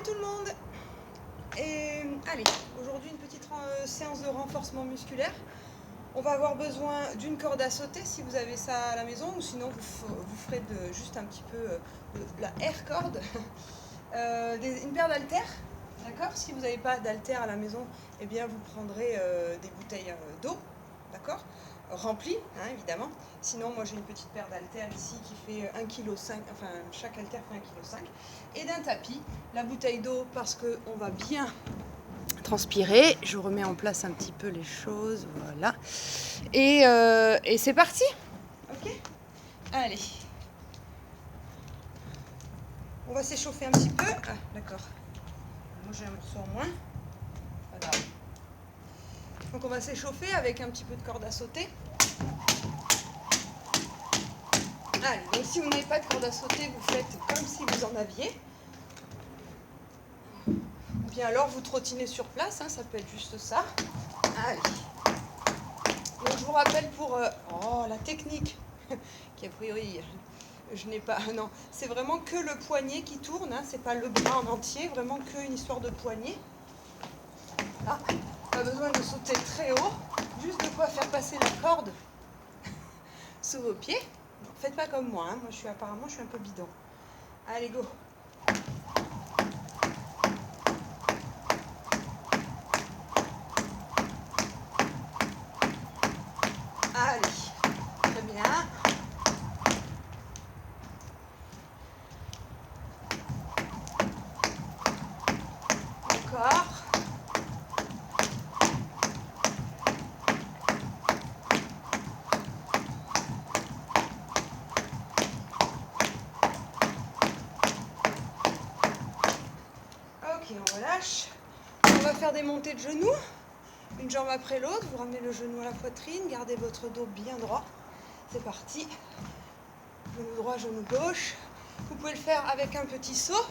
tout le monde. Et allez, aujourd'hui une petite séance de renforcement musculaire. On va avoir besoin d'une corde à sauter si vous avez ça à la maison, ou sinon vous ferez juste un petit peu de la air corde. Une paire d'haltères, d'accord. Si vous n'avez pas d'haltères à la maison, eh bien vous prendrez des bouteilles d'eau, d'accord, remplies, hein, évidemment. Sinon, moi j'ai une petite paire d'haltères ici qui fait 1,5 kg, enfin chaque haltère fait 1,5 kg, et d'un tapis, la bouteille d'eau parce qu'on va bien transpirer. Je remets en place un petit peu les choses, voilà. Et c'est parti. Ok. Allez. On va s'échauffer un petit peu. Ah, d'accord. Moi j'ai un morceau en moins. Pas grave. Donc on va s'échauffer avec un petit peu de corde à sauter. Allez, donc si vous n'avez pas de corde à sauter, vous faites comme si vous en aviez. Ou bien alors vous trottinez sur place, hein, ça peut être juste ça. Allez. Donc je vous rappelle pour la technique, qui a priori je n'ai pas, non, c'est vraiment que le poignet qui tourne, hein, c'est pas le bras en entier, vraiment qu'une histoire de poignet. Là, pas besoin de sauter très haut, juste de quoi faire passer la corde sous vos pieds. Non, faites pas comme moi, hein. Moi je suis un peu bidon. Allez, go. Allez, très bien. Encore. Ok, on relâche. On va faire des montées de genoux. Une jambe après l'autre, vous ramenez le genou à la poitrine, gardez votre dos bien droit. C'est parti. Genou droit, genou gauche. Vous pouvez le faire avec un petit saut,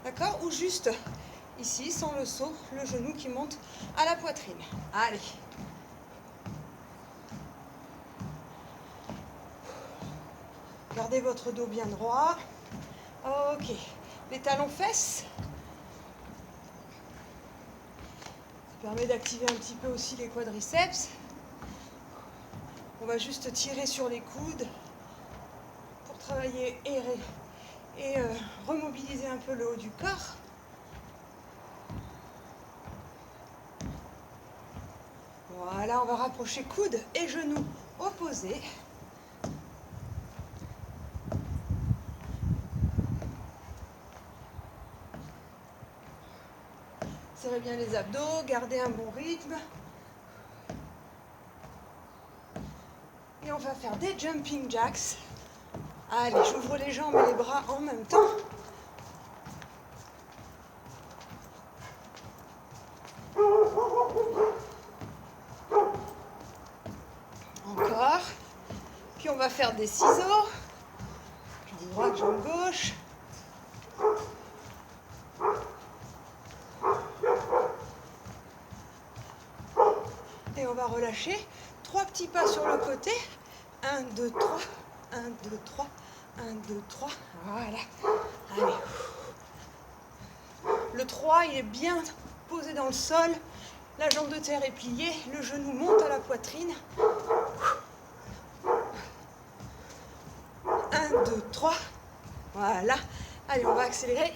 d'accord, ou juste ici, sans le saut, le genou qui monte à la poitrine. Allez. Gardez votre dos bien droit. Ok. Les talons fesses. Ça permet d'activer un petit peu aussi les quadriceps. On va juste tirer sur les coudes pour travailler et remobiliser un peu le haut du corps. Voilà, on va rapprocher coudes et genoux opposés. Serrez bien les abdos, gardez un bon rythme. Et on va faire des jumping jacks. Allez, j'ouvre les jambes et les bras en même temps. Encore. Puis on va faire des ciseaux. Jambe droite, jambe gauche. Et on va relâcher. 3 petits pas sur le côté. 1, 2, 3. 1, 2, 3. 1, 2, 3. Voilà. Allez. Le 3, il est bien posé dans le sol. La jambe de terre est pliée. Le genou monte à la poitrine. 1, 2, 3. Voilà. Allez, on va accélérer.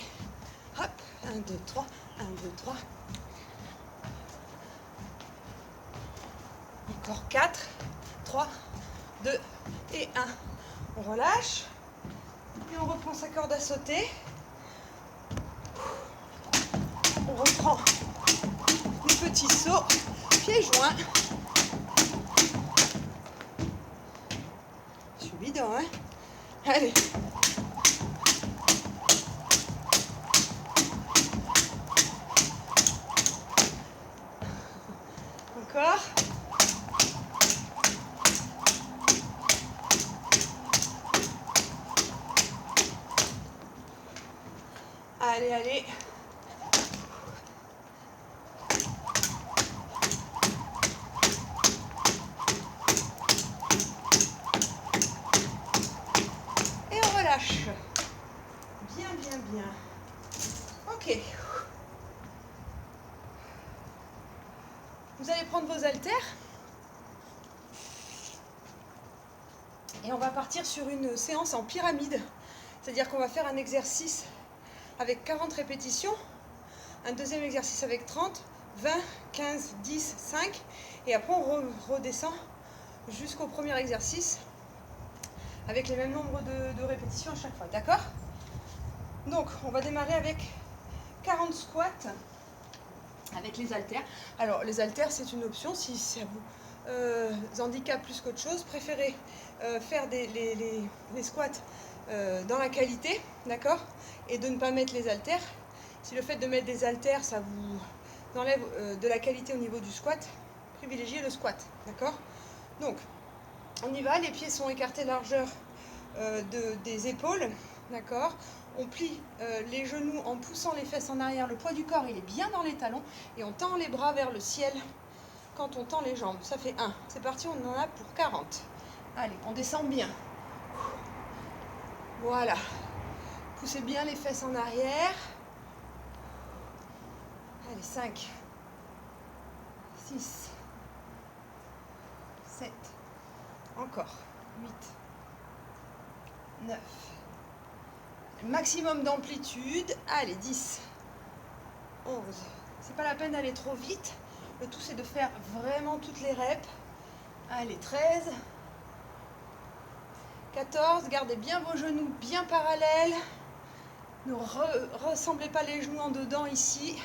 Hop. 1, 2, 3. 1, 2, 3. Encore 4, 3, 2 et 1. On relâche. Et on reprend sa corde à sauter. On reprend les petits sauts, pieds joints. Je suis bidon, hein? Allez. Encore. Allez, allez. Et on relâche. Bien, bien, bien. Ok. Vous allez prendre vos haltères. Et on va partir sur une séance en pyramide. C'est-à-dire qu'on va faire un exercice avec 40 répétitions, un deuxième exercice avec 30, 20, 15, 10, 5. Et après on redescend jusqu'au premier exercice avec les mêmes nombres de répétitions à chaque fois. D'accord? Donc on va démarrer avec 40 squats avec les haltères. Alors les haltères c'est une option si ça vous handicap plus qu'autre chose. Préférez faire les squats dans la qualité, d'accord, et de ne pas mettre les haltères. Si le fait de mettre des haltères ça vous enlève de la qualité au niveau du squat, privilégiez le squat, d'accord. Donc on y va, les pieds sont écartés largeur des épaules, d'accord. On plie les genoux en poussant les fesses en arrière, le poids du corps il est bien dans les talons et on tend les bras vers le ciel quand on tend les jambes. Ça fait 1, c'est parti, on en a pour 40. Allez, on descend bien. Voilà. Poussez bien les fesses en arrière. Allez, 5, 6, 7, encore, 8, 9. Maximum d'amplitude. Allez, 10, 11. C'est pas la peine d'aller trop vite. Le tout, c'est de faire vraiment toutes les reps. Allez, 13, 14. Gardez bien vos genoux bien parallèles. Ne ressemblez pas les genoux en dedans ici.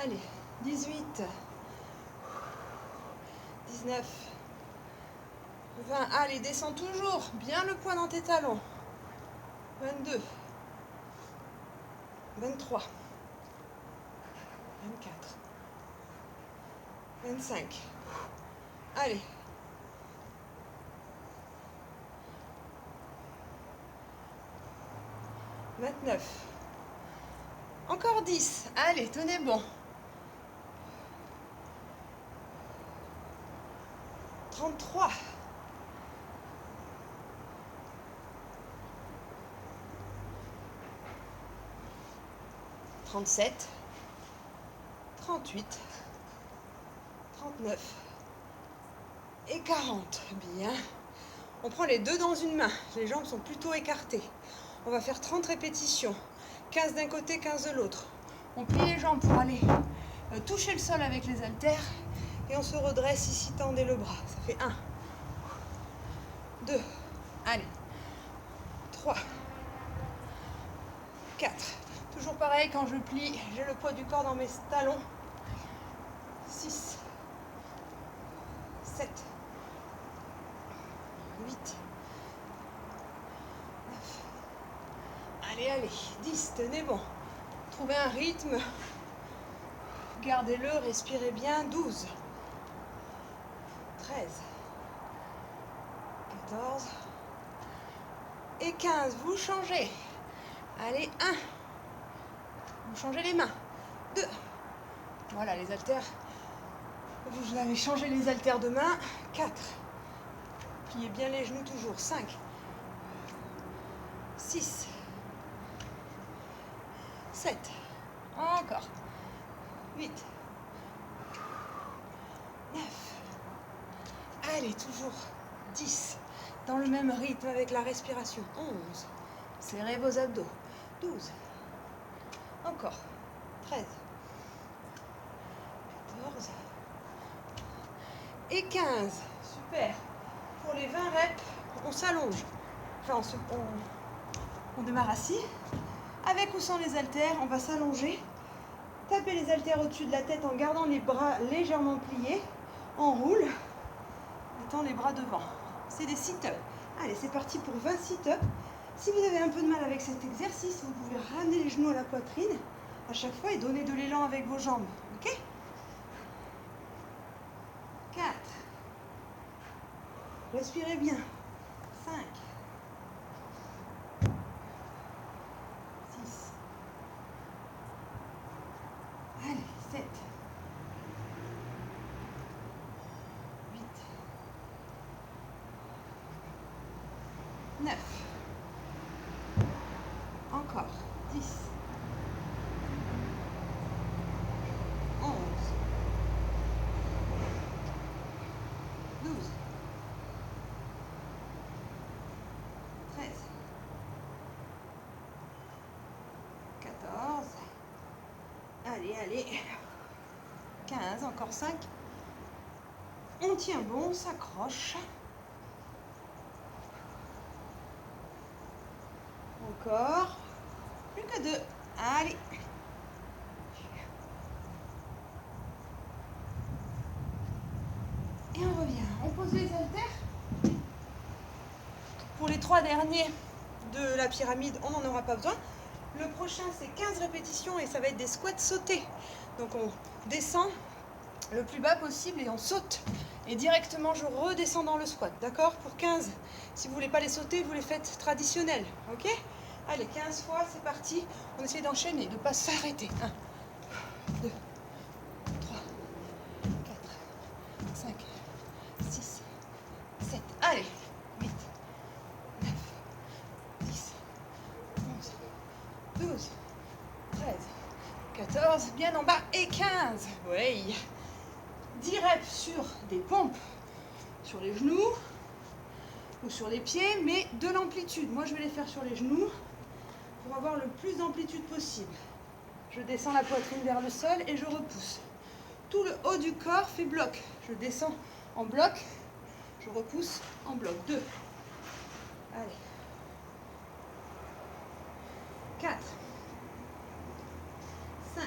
Allez, 18, 19, 20. Allez, descends toujours. Bien le poids dans tes talons. 22, 23, 24, 25. Allez. 29. Encore 10. Allez, tenez bon. 33. 37. 38. 39. Et 40. Bien. On prend les deux dans une main. Les jambes sont plutôt écartées. On va faire 30 répétitions. 15 d'un côté, 15 de l'autre. On plie les jambes pour aller toucher le sol avec les haltères. Et on se redresse ici, tendez le bras. Ça fait 1, 2, allez, 3, 4. Toujours pareil, quand je plie, j'ai le poids du corps dans mes talons. 6, 7, 8, 9. Allez, allez, 10, tenez bon. Trouvez un rythme. Gardez-le, respirez bien. 12, 13, 14 et 15. Vous changez. Allez, 1. Vous changez les mains. 2. Voilà, les haltères. Vous avez changé les haltères de main. 4. Pliez bien les genoux toujours. 5. 6. 7. Encore. 8. 9. Allez, toujours 10. Dans le même rythme avec la respiration. 11. Serrez vos abdos. 12. Encore. 13. 14. Et 15. Super. Pour les 20 reps, on s'allonge. Enfin, on démarre assis. Avec ou sans les haltères, on va s'allonger. Tapez les haltères au-dessus de la tête en gardant les bras légèrement pliés. On roule. Et tend les bras devant. C'est des sit-ups. Allez, c'est parti pour 20 sit-ups. Si vous avez un peu de mal avec cet exercice, vous pouvez ramener les genoux à la poitrine à chaque fois et donner de l'élan avec vos jambes. Ok ? 4. Respirez bien. 5. 6. Allez, 7. 8. 9. Encore. 10. allez. 15, encore 5. On tient bon, on s'accroche. Encore. Plus que 2. Allez. Et on revient. On pose les haltères. Pour les 3 derniers de la pyramide, on n'en aura pas besoin. Le prochain, c'est 15 répétitions et ça va être des squats sautés. Donc on descend le plus bas possible et on saute. Et directement, je redescends dans le squat. D'accord? Pour 15. Si vous ne voulez pas les sauter, vous les faites traditionnels. Ok? Allez, 15 fois, c'est parti. On essaie d'enchaîner, de ne pas s'arrêter. 1, 2, 3, 4, 5, 6, 7. Allez, 8, 9, 10, 11, 12, 13, 14, bien en bas, et 15. Oui. 10 reps sur des pompes, sur les genoux ou sur les pieds, mais de l'amplitude. Moi, je vais les faire sur les genoux pour avoir le plus d'amplitude possible. Je descends la poitrine vers le sol et je repousse. Tout le haut du corps fait bloc. Je descends en bloc, je repousse en bloc. 2. Allez. 4. 5.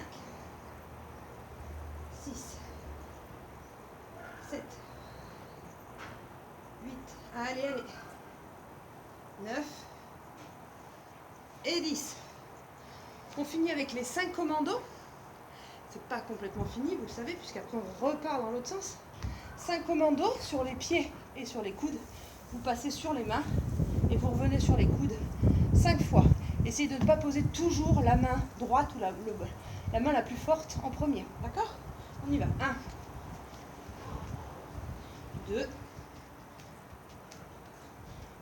6. 7. 8. Allez. 9. Et 10. On finit avec les 5 commandos. C'est pas complètement fini, vous le savez, puisqu'après on repart dans l'autre sens. 5 commandos sur les pieds et sur les coudes. Vous passez sur les mains et vous revenez sur les coudes 5 fois. Essayez de ne pas poser toujours la main droite ou la main la plus forte en premier. D'accord? On y va. 1, 2,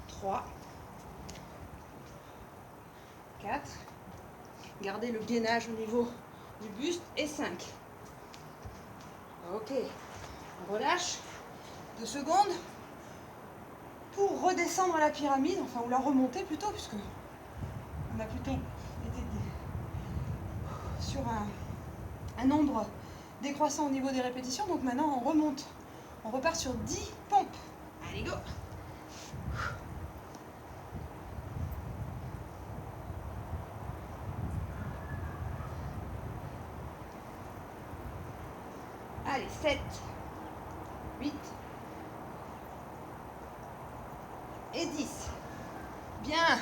3, 4. Gardez le gainage au niveau du buste. Et 5. Ok. On relâche. 2 secondes. Pour redescendre la pyramide, enfin, ou la remonter plutôt, puisque on a plutôt été sur un nombre décroissant au niveau des répétitions. Donc maintenant, on remonte. On repart sur 10 pompes. Allez, go! Allez, 7, 8 et 10. Bien.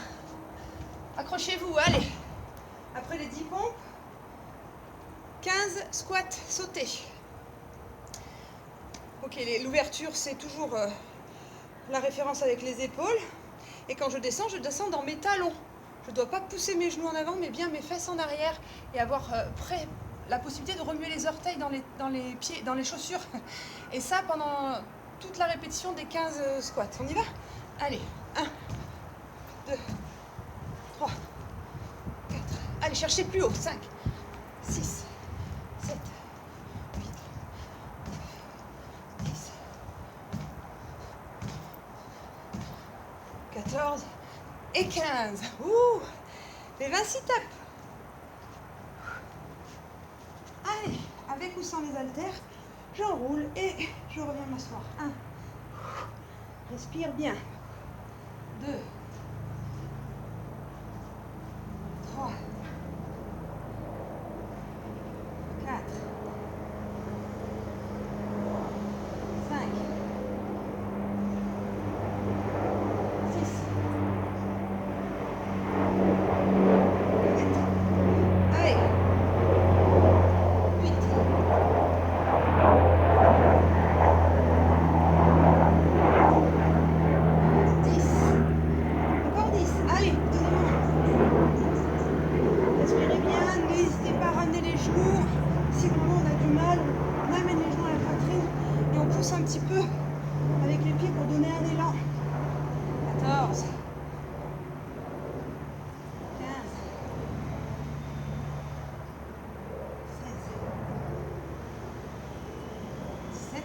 Accrochez-vous, allez. Après les 10 pompes, 15 squats sautés. Ok, l'ouverture, c'est toujours la référence avec les épaules. Et quand je descends dans mes talons. Je ne dois pas pousser mes genoux en avant, mais bien mes fesses en arrière et avoir la possibilité de remuer les orteils dans les pieds, dans les chaussures. Et ça pendant toute la répétition des 15 squats. On y va? Allez, 1, 2, 3, 4. Allez, cherchez plus haut. 5, 6, 7, 8, 9, 10, 14 et 15. Ouh, les 20 sit-ups. Allez, avec ou sans les haltères, j'enroule et je reviens m'asseoir. 1. Respire bien. 2. 3. 4. 5. 6. 7. Allez. 8. 10. Encore 10. Allez, deuxièmement. Respirez bien, n'hésitez pas à ramener les genoux. Si vraiment on a du mal, on amène les genoux à la poitrine et on pousse un petit peu avec les pieds pour donner un élan. 14. 15. 16. 17.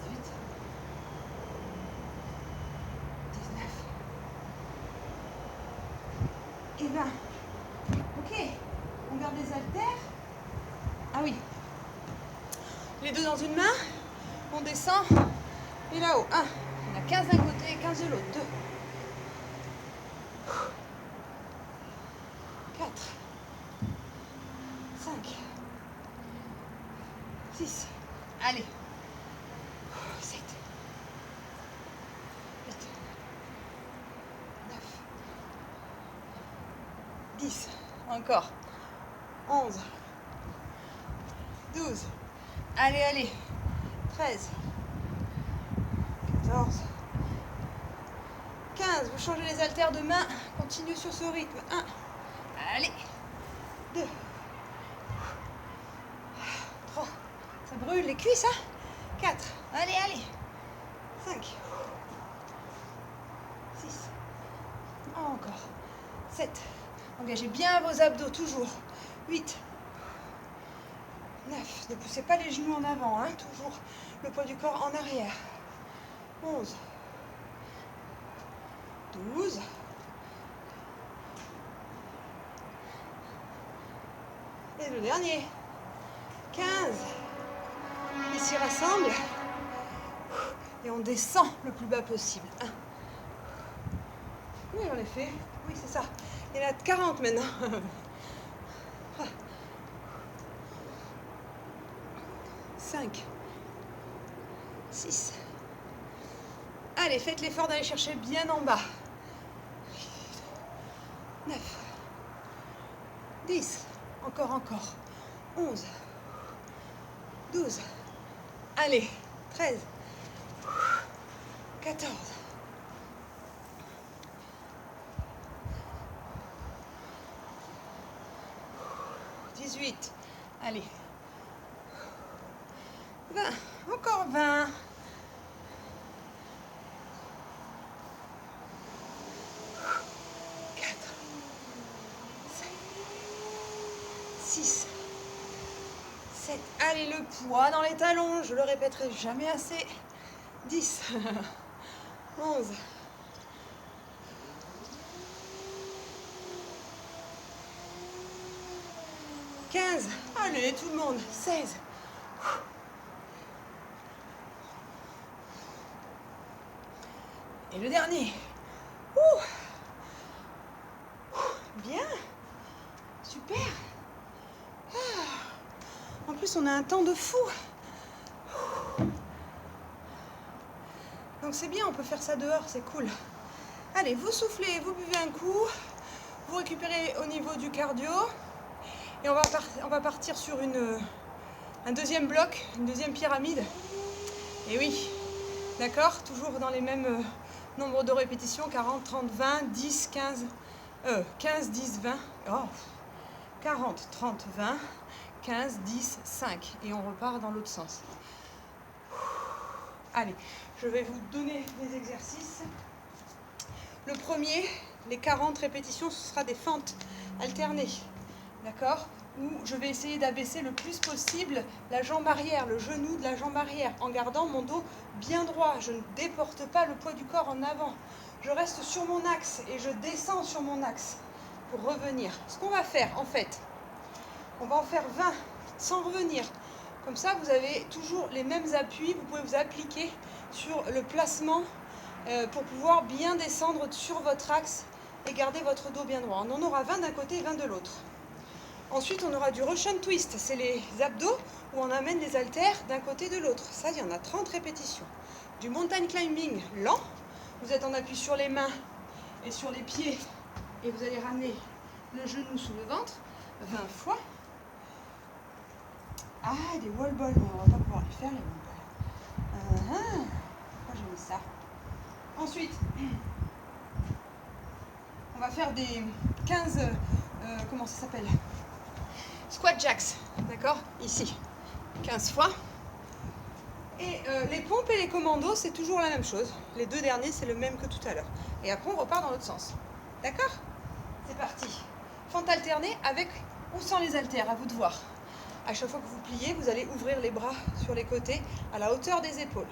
18. 19. Et 20. Ok. des haltères. Ah oui. Les deux dans une main. On descend. Et là-haut. 1. On a 15 d'un côté et 15 de l'autre. 2. 4. 5. 6. Allez. 7. 8. 9. 10. Encore. 11. 12. Allez, allez. 13. 14. 15. Vous changez les haltères de main. Continuez sur ce rythme. 1. Allez. 2. 3. Ça brûle les cuisses, hein. 4. Allez, allez. 5. 6. Encore. 7. Engagez bien vos abdos, toujours. 8. 9. Ne poussez pas les genoux en avant, hein. Toujours le poids du corps en arrière. 11. 12. Et le dernier. 15. Ici rassemble. Et on descend le plus bas possible. 1. Oui, j'en ai fait. Oui, c'est ça. Il y en a 40 maintenant. 5. 6. Allez, faites l'effort d'aller chercher bien en bas. 9. 10. Encore. 11. 12. Allez. 13. 14. 18. Allez. 20. Encore 20. 4. 5. 6. 7. Allez, le poids dans les talons. Je le répéterai jamais assez. 10. 11. 15. Allez, tout le monde. 16. Et le dernier. Ouh. Bien. Super. En plus, on a un temps de fou. Donc c'est bien, on peut faire ça dehors, c'est cool. Allez, vous soufflez, vous buvez un coup. Vous récupérez au niveau du cardio. Et on va partir sur un deuxième bloc, une deuxième pyramide. Et oui, d'accord, toujours dans les mêmes nombres de répétitions, 40, 30, 20, 10, 15, 10, 20, 40, 30, 20, 15, 10, 5. Et on repart dans l'autre sens. Allez, je vais vous donner des exercices. Le premier, les 40 répétitions, ce sera des fentes alternées. D'accord? Où je vais essayer d'abaisser le plus possible la jambe arrière, le genou de la jambe arrière, en gardant mon dos bien droit. Je ne déporte pas le poids du corps en avant. Je reste sur mon axe et je descends sur mon axe pour revenir. Ce qu'on va faire, en fait, on va en faire 20 sans revenir. Comme ça, vous avez toujours les mêmes appuis. Vous pouvez vous appliquer sur le placement pour pouvoir bien descendre sur votre axe et garder votre dos bien droit. On en aura 20 d'un côté et 20 de l'autre. Ensuite, on aura du Russian twist. C'est les abdos où on amène les haltères d'un côté et de l'autre. Ça, il y en a 30 répétitions. Du mountain climbing lent. Vous êtes en appui sur les mains et sur les pieds. Et vous allez ramener le genou sous le ventre 20 fois. Ah, des wall balls. On va pas pouvoir les faire, les wall balls. Pourquoi j'ai mis ça? Ensuite, on va faire des 15... comment ça s'appelle? Squat jacks, d'accord? Ici, 15 fois. Et les pompes et les commandos, c'est toujours la même chose. Les deux derniers, c'est le même que tout à l'heure. Et après, on repart dans l'autre sens. D'accord? C'est parti. Fente alternée avec ou sans les haltères, à vous de voir. À chaque fois que vous pliez, vous allez ouvrir les bras sur les côtés à la hauteur des épaules.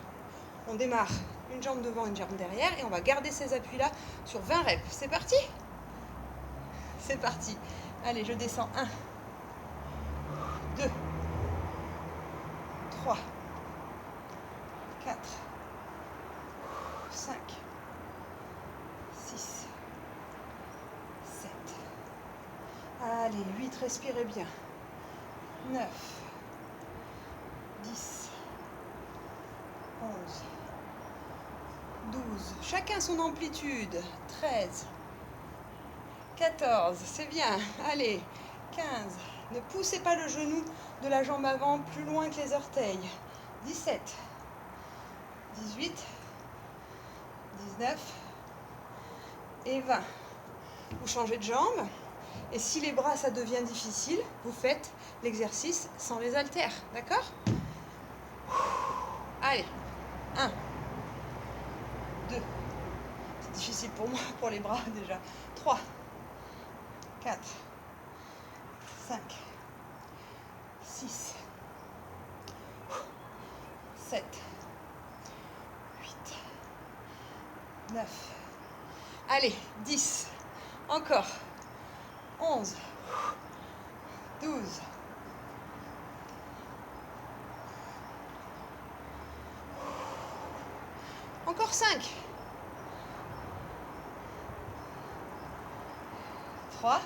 On démarre une jambe devant, une jambe derrière et on va garder ces appuis-là sur 20 reps. C'est parti? C'est parti. Allez, je descends. 1, 2, 3, 4, 5, 6, 7. Allez, 8, respirez bien. 9, 10, 11, 12. Chacun son amplitude. 13, 14, c'est bien. Allez, 15. Ne poussez pas le genou de la jambe avant plus loin que les orteils. 17, 18, 19 et 20. Vous changez de jambe. Et si les bras, ça devient difficile, vous faites l'exercice sans les haltères. D'accord? Allez. 1, 2. C'est difficile pour moi, pour les bras déjà. 3, 4, 5, 6, 7, 8, 9. Allez, 10. Encore. 11, 12, 5, 3,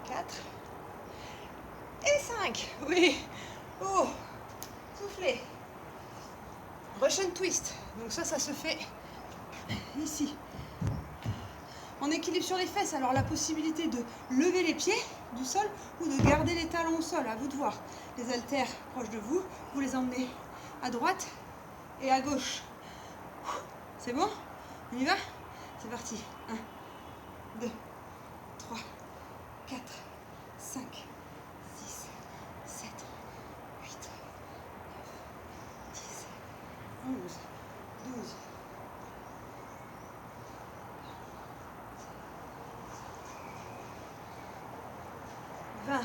4 et 5. Oui. Oh, soufflez. Russian twist. Donc ça se fait ici. En équilibre sur les fesses. Alors la possibilité de lever les pieds du sol ou de garder les talons au sol. À vous de voir. Les haltères proches de vous. Vous les emmenez à droite et à gauche. C'est bon? On y va? C'est parti. 1, 2, 3, 4, 5, 6, 7, 8, 9, 10, 11, 12, 20,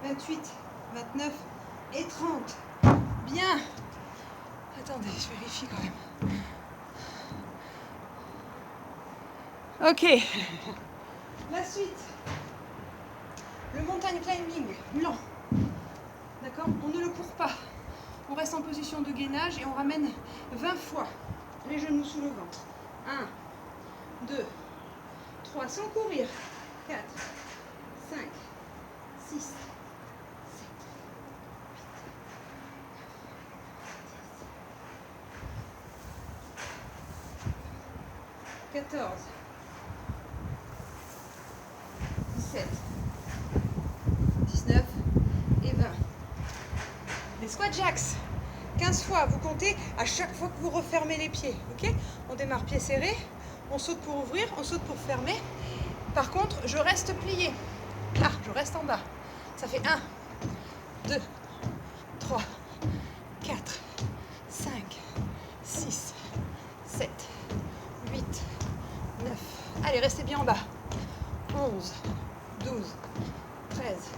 28, 29 et 30. Bien. Attendez, je vérifie quand même. Ok. La suite. Le mountain climbing lent. D'accord? On ne le court pas. On reste en position de gainage et on ramène 20 fois les genoux sous le ventre. 1, 2, 3, sans courir. 4, 5, 6, 7, 14, 17, 19 et 20. Les squat jacks, 15 fois, vous comptez à chaque fois que vous refermez les pieds. Ok? On démarre pieds serrés, on saute pour ouvrir, on saute pour fermer. Par contre, je reste plié. Là, je reste en bas. Ça fait 1, 2, 3, 4, 5, 6, 7, 8, 9. Allez, restez bien en bas. 11, 12, 13,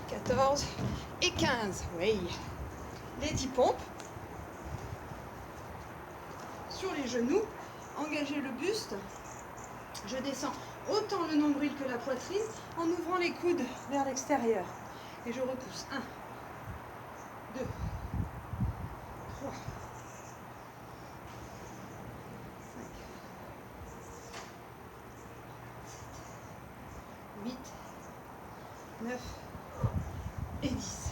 14 et 15. Oui. Les 10 pompes. Sur les genoux. Engagez le buste. Je descends autant le nombril que la poitrine en ouvrant les coudes vers l'extérieur. Et je repousse. 1, 2, 3, 8, 9 et 10.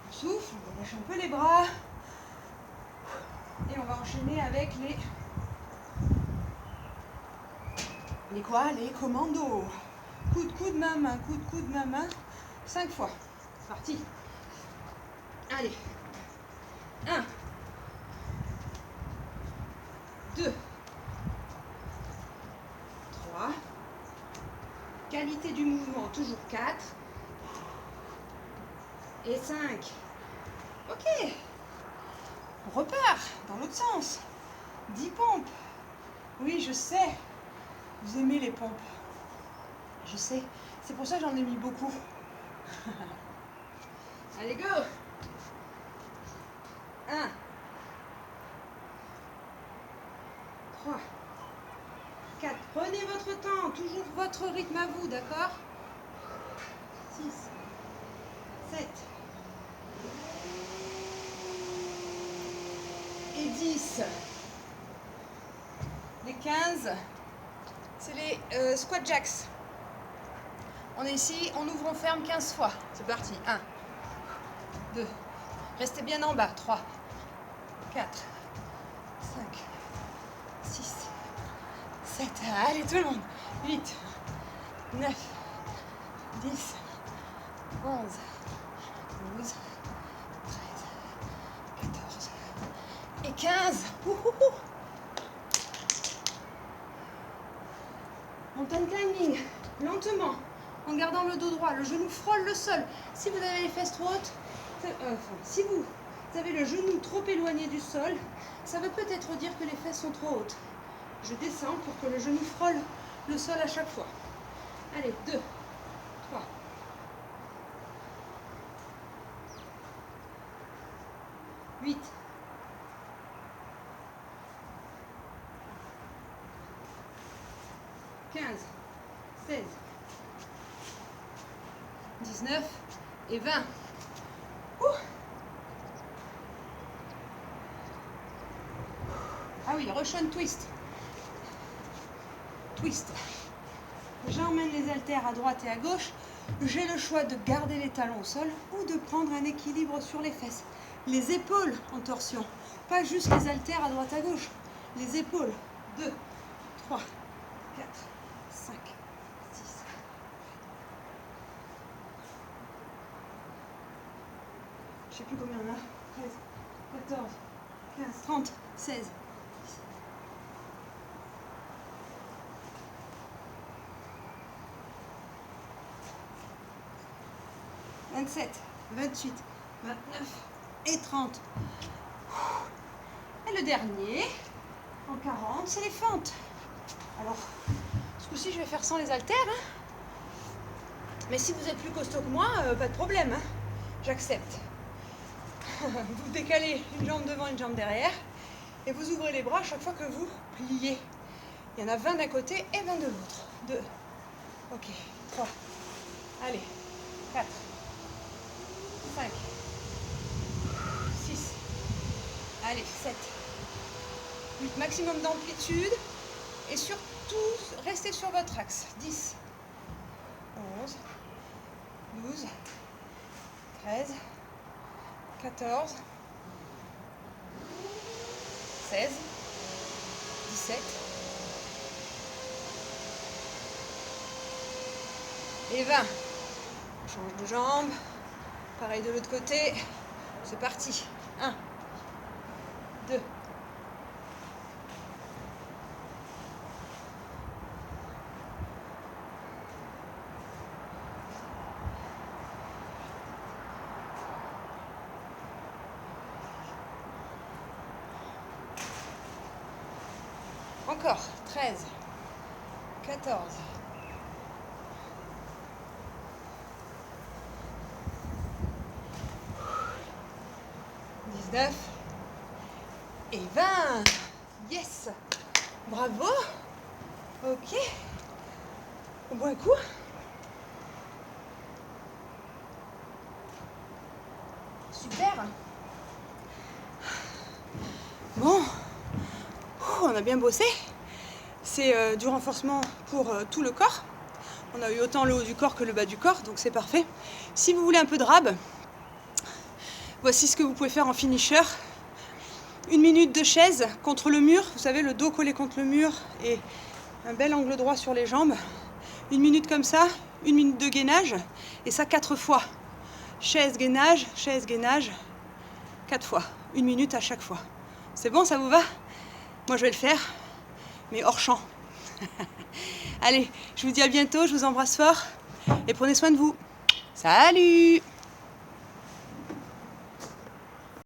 On souffle, on relâche un peu les bras. Et on va enchaîner avec les quoi? Les commandos. Coup de coude, main, main, coup de coude, main, main. 5 fois. C'est parti. Allez. 1, 2, 3. Qualité du mouvement, toujours 4. Et 5. Ok. On repart dans l'autre sens. 10 pompes. Oui, je sais. Vous aimez les pompes. Je sais. C'est pour ça que j'en ai mis beaucoup. Allez, go. 1, 3, 4. Prenez votre temps, toujours votre rythme à vous, d'accord? 6, 7 et 10. Les 15, c'est les squat jacks. On est ici, on ouvre, on ferme 15 fois. C'est parti. 1, 2, restez bien en bas. 3, 4, 5, 6, 7, allez tout le monde. 8, 9, 10, 11, 12, 13, 14 et 15. Mountain climbing, lentement, en gardant le dos droit, le genou frôle le sol. Si vous avez les fesses trop hautes, si vous avez le genou trop éloigné du sol, ça veut peut-être dire que les fesses sont trop hautes. Je descends pour que le genou frôle le sol à chaque fois. Allez, 2, 3, 8, 15, 16, 19 et 20. Ah oui, Russian twist. Twist. J'emmène les haltères à droite et à gauche. J'ai le choix de garder les talons au sol ou de prendre un équilibre sur les fesses. Les épaules en torsion. Pas juste les haltères à droite à gauche. Les épaules. 2, 3, 4, 5, 6. Je sais plus combien on a. 13, 14, 15, 30, 16. 27, 28, 29 et 30. Et le dernier, en 40, c'est les fentes. Alors, ce coup-ci, je vais faire sans les haltères. Mais si vous êtes plus costaud que moi, pas de problème. J'accepte. Vous décalez une jambe devant, une jambe derrière. Et vous ouvrez les bras à chaque fois que vous pliez. Il y en a 20 d'un côté et 20 de l'autre. 2. Ok. 3. Allez. 4. 5, 6, allez, 7, 8, maximum d'amplitude et surtout, restez sur votre axe. 10, 11, 12, 13, 14, 16, 17 et 20. On change de jambe. Pareil de l'autre côté, c'est parti. 1, 2, 13, 14, 19 et 20. Yes. Bravo. Ok. On boit un coup. Super. Bon. On a bien bossé. C'est du renforcement pour tout le corps. On a eu autant le haut du corps que le bas du corps, donc c'est parfait. Si vous voulez un peu de rab, voici ce que vous pouvez faire en finisher. 1 minute de chaise contre le mur, vous savez, le dos collé contre le mur et un bel angle droit sur les jambes. 1 minute comme ça, 1 minute de gainage, et ça 4 fois. Chaise, gainage, 4 fois. 1 minute à chaque fois. C'est bon, ça vous va? Moi je vais le faire, mais hors champ. Allez, je vous dis à bientôt, je vous embrasse fort, et prenez soin de vous. Salut!